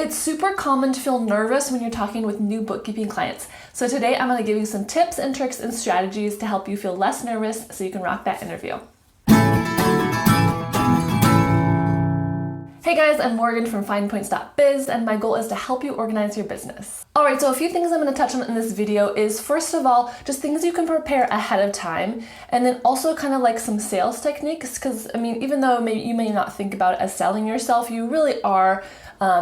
It's super common to feel nervous when you're talking with new bookkeeping clients. So today I'm going to give you some tips and tricks and strategies to help you feel less nervous so you can rock that interview. Hey guys, I'm Morgan from FinePoints.biz, and my goal is to help you organize your business. Alright, so a few things I'm going to touch on in this video is, first of all, just things you can prepare ahead of time, and then also kind of like some sales techniques, because I mean, even though maybe you may not think about it as selling yourself, you really are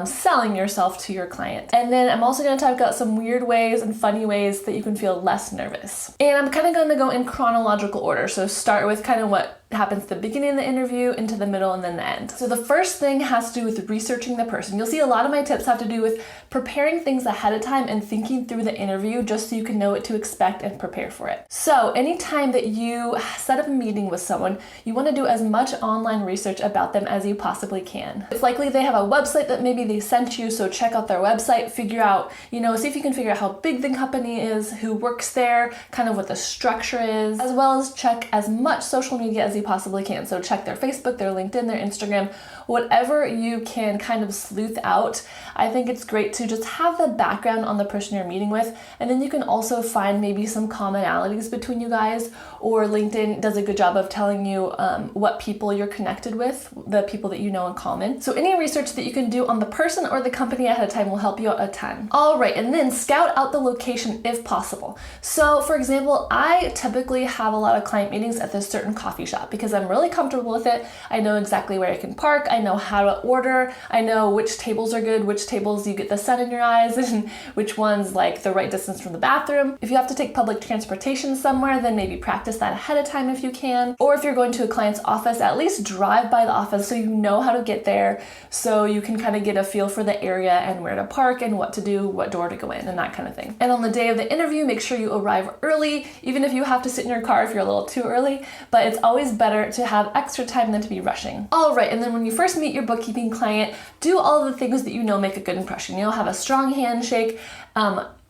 selling yourself to your client. And then I'm also going to talk about some weird ways and funny ways that you can feel less nervous. And I'm kind of going to go in chronological order, so start with kind of what happens at the beginning of the interview, into the middle, and then the end. So the first thing has to do with researching the person. You'll see a lot of my tips have to do with preparing things ahead of time and thinking through the interview just so you can know what to expect and prepare for it. So anytime that you set up a meeting with someone, you want to do as much online research about them as you possibly can. It's likely they have a website that maybe they sent you, so check out their website, figure out, see if you can figure out how big the company is, who works there, kind of what the structure is, as well as check as much social media as you possibly can. So check their Facebook, their LinkedIn, their Instagram, whatever you can kind of sleuth out. I think it's great to just have the background on the person you're meeting with, and then you can also find maybe some commonalities between you guys, or LinkedIn does a good job of telling you what people you're connected with, the people that you know in common. So any research that you can do on the person or the company ahead of time will help you out a ton. All right, and then scout out the location if possible. So for example, I typically have a lot of client meetings at this certain coffee shop because I'm really comfortable with it. I know exactly where I can park. I know how to order. I know which tables are good, which tables you get the sun in your eyes, and which ones like the right distance from the bathroom. If you have to take public transportation somewhere, then maybe practice that ahead of time if you can. Or if you're going to a client's office, at least drive by the office so you know how to get there, so you can kind of get a feel for the area and where to park and what to do, what door to go in, and that kind of thing. And on the day of the interview, make sure you arrive early, even if you have to sit in your car if you're a little too early, but it's always better to have extra time than to be rushing. All right, and then when you first meet your bookkeeping client, do all of the things that you know make a good impression. Have a strong handshake,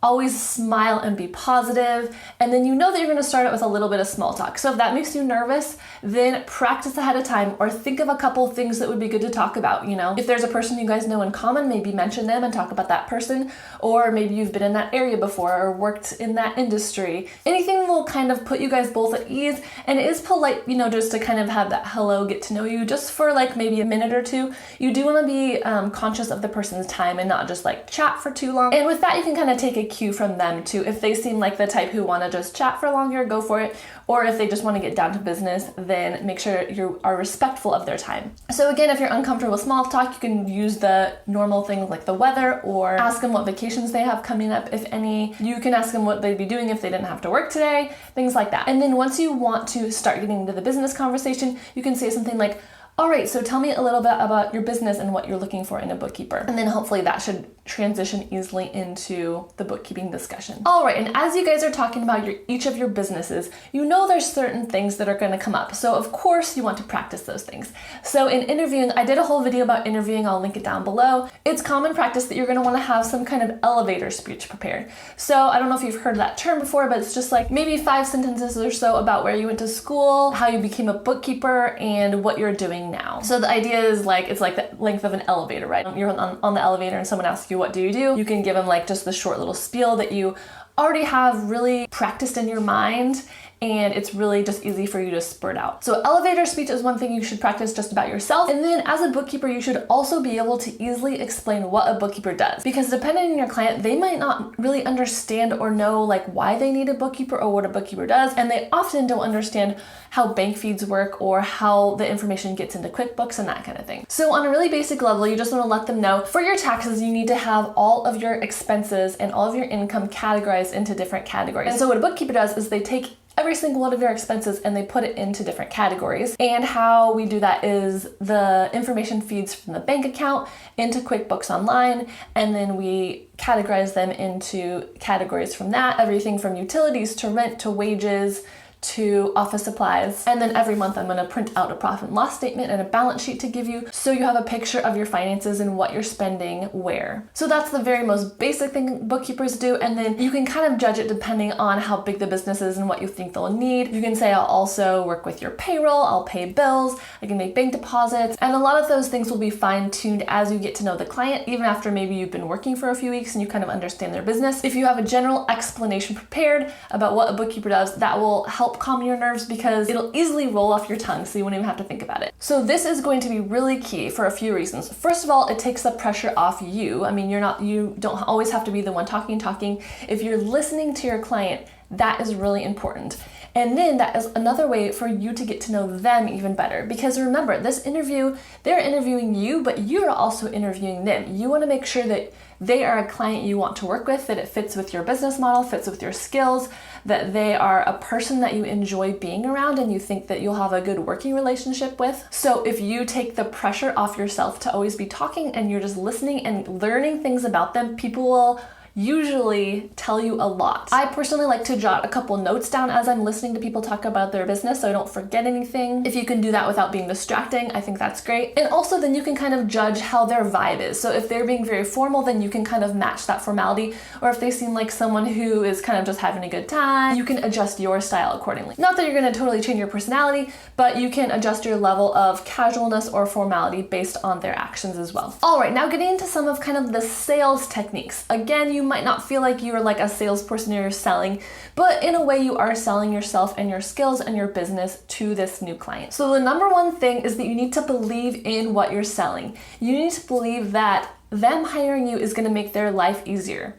always smile and be positive, and then you know that you're going to start out with a little bit of small talk. So if that makes you nervous, then practice ahead of time, or think of a couple of things that would be good to talk about. If there's a person you guys know in common, maybe mention them and talk about that person, or maybe you've been in that area before or worked in that industry. Anything will kind of put you guys both at ease, and it is polite, just to kind of have that hello, get to know you, just for like maybe a minute or two. You do want to be conscious of the person's time and not just like chat for too long. And with that, you can kind of take a cue from them too. If they seem like the type who want to just chat for longer, go for it. Or if they just want to get down to business, then make sure you are respectful of their time. So again, if you're uncomfortable with small talk, you can use the normal things like the weather, or ask them what vacations they have coming up, if any. You can ask them what they'd be doing if they didn't have to work today, things like that. And then once you want to start getting into the business conversation, you can say something like, all right, so tell me a little bit about your business and what you're looking for in a bookkeeper. And then hopefully that should transition easily into the bookkeeping discussion. All right, and as you guys are talking about each of your businesses, there's certain things that are going to come up. So of course you want to practice those things. So in interviewing, I did a whole video about interviewing. I'll link it down below. It's common practice that you're going to want to have some kind of elevator speech prepared. So I don't know if you've heard that term before, but it's just like maybe 5 sentences or so about where you went to school, how you became a bookkeeper, and what you're doing now. So the idea is it's like the length of an elevator, right? You're on the elevator and someone asks you, what do? You can give them like just the short little spiel that you already have really practiced in your mind, and it's really just easy for you to spurt out. So elevator speech is one thing you should practice just about yourself. And then as a bookkeeper, you should also be able to easily explain what a bookkeeper does, because depending on your client, they might not really understand or know like why they need a bookkeeper or what a bookkeeper does. And they often don't understand how bank feeds work or how the information gets into QuickBooks and that kind of thing. So on a really basic level, you just want to let them know for your taxes, you need to have all of your expenses and all of your income categorized into different categories. And so what a bookkeeper does is they take every single one of your expenses and they put it into different categories. And how we do that is the information feeds from the bank account into QuickBooks Online, and then we categorize them into categories from that, everything from utilities to rent to wages to office supplies. And then every month I'm going to print out a profit and loss statement and a balance sheet to give you so you have a picture of your finances and what you're spending where. So that's the very most basic thing bookkeepers do. And then you can kind of judge it depending on how big the business is and what you think they'll need. You can say, I'll also work with your payroll, I'll pay bills, I can make bank deposits. And a lot of those things will be fine-tuned as you get to know the client, even after maybe you've been working for a few weeks and you kind of understand their business. If you have a general explanation prepared about what a bookkeeper does, that will help calm your nerves because it'll easily roll off your tongue so you won't even have to think about it. So this is going to be really key for a few reasons. First of all, it takes the pressure off you. I mean, you don't always have to be the one talking. If you're listening to your client, that is really important. And then that is another way for you to get to know them even better. Because remember, this interview, they're interviewing you, but you're also interviewing them. You want to make sure that they are a client you want to work with, that it fits with your business model, fits with your skills, that they are a person that you enjoy being around and you think that you'll have a good working relationship with. So if you take the pressure off yourself to always be talking and you're just listening and learning things about them, people will usually tell you a lot. I personally like to jot a couple notes down as I'm listening to people talk about their business so I don't forget anything. If you can do that without being distracting, I think that's great. And also then you can kind of judge how their vibe is. So if they're being very formal, then you can kind of match that formality. Or if they seem like someone who is kind of just having a good time, you can adjust your style accordingly. Not that you're going to totally change your personality, but you can adjust your level of casualness or formality based on their actions as well. All right, now getting into some of kind of the sales techniques. Again, you might not feel like you're like a salesperson or you're selling, but in a way you are selling yourself and your skills and your business to this new client. So the number one thing is that you need to believe in what you're selling. You need to believe that them hiring you is going to make their life easier.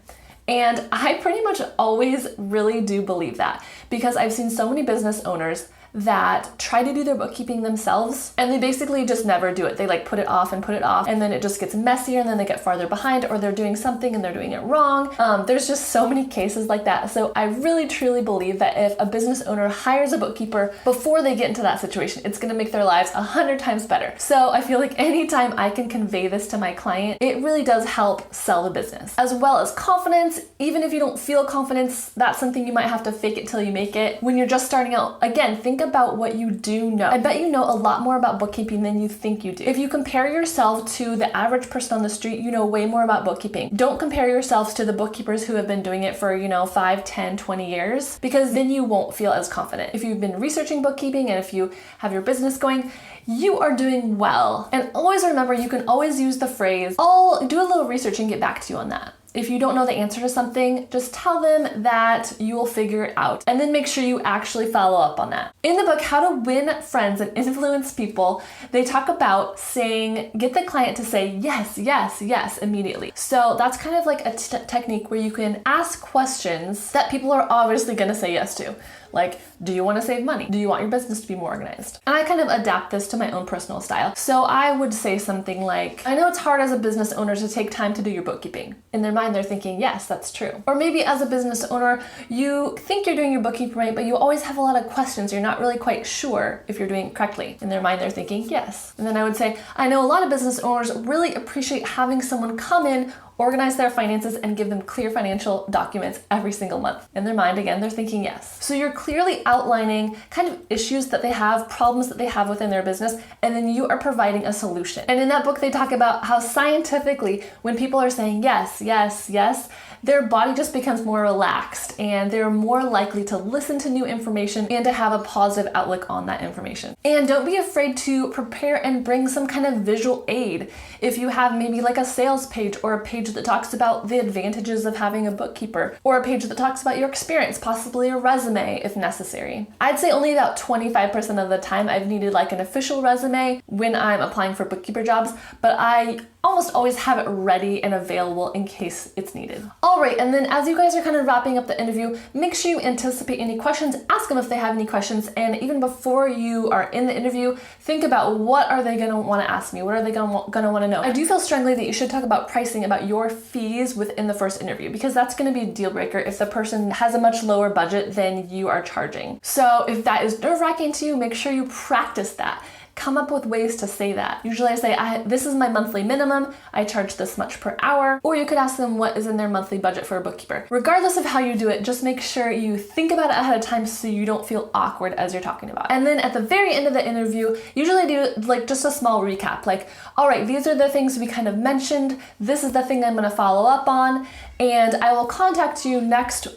And I pretty much always really do believe that because I've seen so many business owners that try to do their bookkeeping themselves and they basically just never do it. They like put it off and then it just gets messier and then they get farther behind or they're doing something and they're doing it wrong. There's just so many cases like that. So I really truly believe that if a business owner hires a bookkeeper before they get into that situation, it's going to make their lives 100 times better. So I feel like anytime I can convey this to my client, it really does help sell the business. As well as confidence. Even if you don't feel confidence, that's something you might have to fake it till you make it. When you're just starting out, again, think about what you do know. I bet you know a lot more about bookkeeping than you think you do. If you compare yourself to the average person on the street, you know way more about bookkeeping. Don't compare yourselves to the bookkeepers who have been doing it for, 5, 10, 20 years, because then you won't feel as confident. If you've been researching bookkeeping and if you have your business going, you are doing well. And always remember, you can always use the phrase, I'll do a little research and get back to you on that. If you don't know the answer to something, just tell them that you will figure it out and then make sure you actually follow up on that. In the book, How to Win Friends and Influence People, they talk about get the client to say yes, yes, yes immediately. So that's kind of like a technique where you can ask questions that people are obviously going to say yes to. Like, do you want to save money? Do you want your business to be more organized? And I kind of adapt this to my own personal style. So I would say something like, I know it's hard as a business owner to take time to do your bookkeeping. In their mind, they're thinking, yes, that's true. Or maybe as a business owner, you think you're doing your bookkeeping right, but you always have a lot of questions. You're not really quite sure if you're doing it correctly. In their mind, they're thinking, yes. And then I would say, I know a lot of business owners really appreciate having someone come in, organize their finances, and give them clear financial documents every single month. In their mind, again, they're thinking yes. So you're clearly outlining kind of issues that they have, problems that they have within their business, and then you are providing a solution. And in that book, they talk about how scientifically, when people are saying yes, yes, yes, their body just becomes more relaxed and they're more likely to listen to new information and to have a positive outlook on that information. And don't be afraid to prepare and bring some kind of visual aid. If you have maybe like a sales page or a page that talks about the advantages of having a bookkeeper, or a page that talks about your experience, possibly a resume if necessary. I'd say only about 25% of the time I've needed like an official resume when I'm applying for bookkeeper jobs, but I almost always have it ready and available in case it's needed. All right, and then as you guys are kind of wrapping up the interview, make sure you anticipate any questions, ask them if they have any questions, and even before you are in the interview, think about what are they gonna wanna ask me? What are they gonna wanna know? I do feel strongly that you should talk about pricing, about your fees within the first interview, because that's gonna be a deal breaker if the person has a much lower budget than you are charging. So if that is nerve-wracking to you, make sure you practice that. come up with ways to say that. Usually I say, this is my monthly minimum, I charge this much per hour, or you could ask them what is in their monthly budget for a bookkeeper. Regardless of how you do it, just make sure you think about it ahead of time so you don't feel awkward as you're talking about it. And then at the very end of the interview, usually I do like just a small recap, like, all right, these are the things we kind of mentioned, this is the thing I'm gonna follow up on, and I will contact you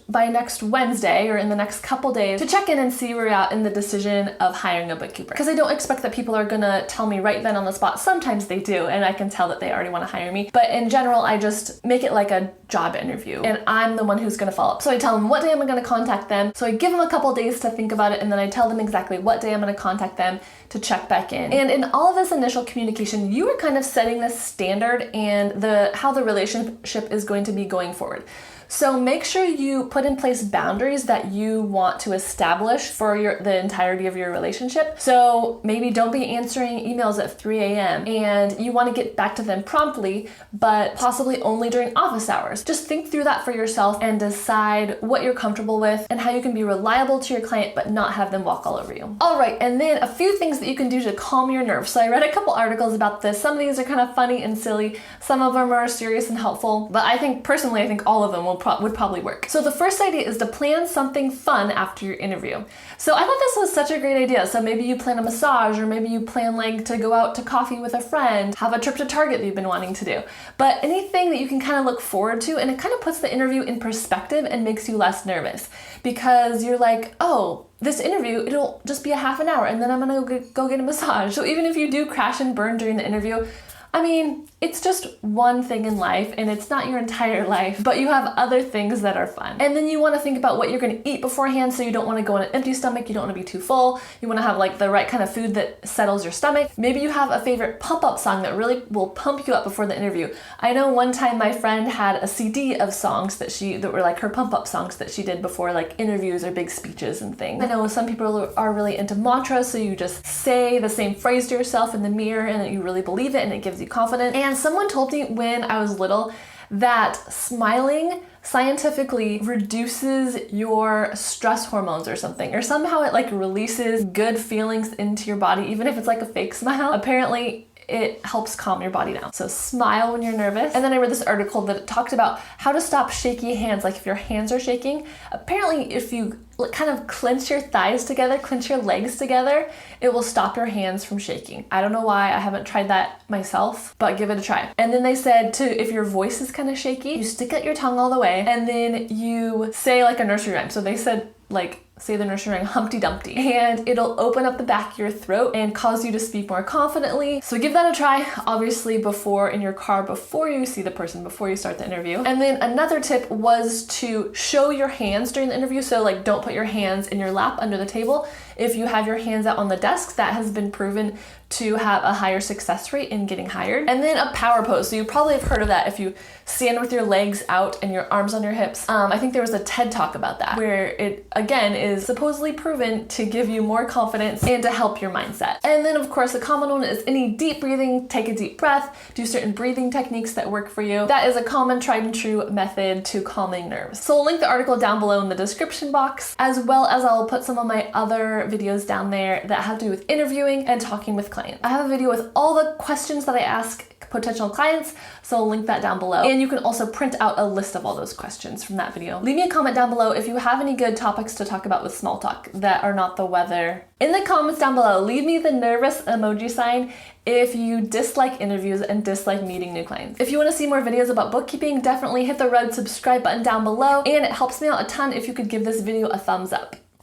by next Wednesday or in the next couple days to check in and see where you're at in the decision of hiring a bookkeeper. Because I don't expect that people are gonna tell me right then on the spot. Sometimes they do, and I can tell that they already wanna hire me. But in general, I just make it like a job interview, and I'm the one who's gonna follow up. So I tell them what day I'm gonna contact them. So I give them a couple days to think about it, and then I tell them exactly what day I'm gonna contact them to check back in. And in all of this initial communication, you are kind of setting the standard and how the relationship is going to be going forward. So make sure you put in place boundaries that you want to establish for the entirety of your relationship. So maybe don't be answering emails at 3 a.m. and you want to get back to them promptly, but possibly only during office hours. Just think through that for yourself and decide what you're comfortable with and how you can be reliable to your client but not have them walk all over you. All right, and then a few things that you can do to calm your nerves. So I read a couple articles about this. Some of these are kind of funny and silly. Some of them are serious and helpful, but I think all of them would probably work. So the first idea is to plan something fun after your interview. So I thought this was such a great idea. So maybe you plan a massage, or maybe you plan like to go out to coffee with a friend, have a trip to Target that you've been wanting to do. But anything that you can kind of look forward to, and it kind of puts the interview in perspective and makes you less nervous because you're like, oh, this interview, it'll just be a half an hour and then I'm gonna go get a massage. So even if you do crash and burn during the interview, I mean, it's just one thing in life and it's not your entire life, but you have other things that are fun. And then you want to think about what you're going to eat beforehand, so you don't want to go on an empty stomach, you don't want to be too full, you want to have like the right kind of food that settles your stomach. Maybe you have a favorite pump up song that really will pump you up before the interview. I know one time my friend had a CD of songs that were like her pump up songs that she did before like interviews or big speeches and things. I know some people are really into mantras, so you just say the same phrase to yourself in the mirror and you really believe it and it gives you confidence. And someone told me when I was little that smiling scientifically reduces your stress hormones or something, or somehow it like releases good feelings into your body, even if it's like a fake smile. Apparently it helps calm your body down. So smile when you're nervous. And then I read this article that talked about how to stop shaky hands. Like if your hands are shaking, apparently if you kind of clench your thighs together, clench your legs together, it will stop your hands from shaking. I don't know why, I haven't tried that myself, but give it a try. And then they said if your voice is kind of shaky, you stick out your tongue all the way and then you say like a nursery rhyme. So they said say the nursery rhyme Humpty Dumpty, and it'll open up the back of your throat and cause you to speak more confidently. So give that a try, obviously in your car before you see the person, before you start the interview. And then another tip was to show your hands during the interview. So like don't put your hands in your lap under the table. If you have your hands out on the desk, that has been proven to have a higher success rate in getting hired. And then a power pose. So you probably have heard of that if you stand with your legs out and your arms on your hips. I think there was a TED talk about that where it again is supposedly proven to give you more confidence and to help your mindset. And then of course a common one is any deep breathing. Take a deep breath, do certain breathing techniques that work for you. That is a common tried and true method to calming nerves. So I'll link the article down below in the description box, as well as I'll put some of my other videos down there that have to do with interviewing and talking with clients. I have a video with all the questions that I ask potential clients, so I'll link that down below. And you can also print out a list of all those questions from that video. Leave me a comment down below if you have any good topics to talk about with small talk that are not the weather. In the comments down below, leave me the nervous emoji sign if you dislike interviews and dislike meeting new clients. If you want to see more videos about bookkeeping, definitely hit the red subscribe button down below, and it helps me out a ton if you could give this video a thumbs up.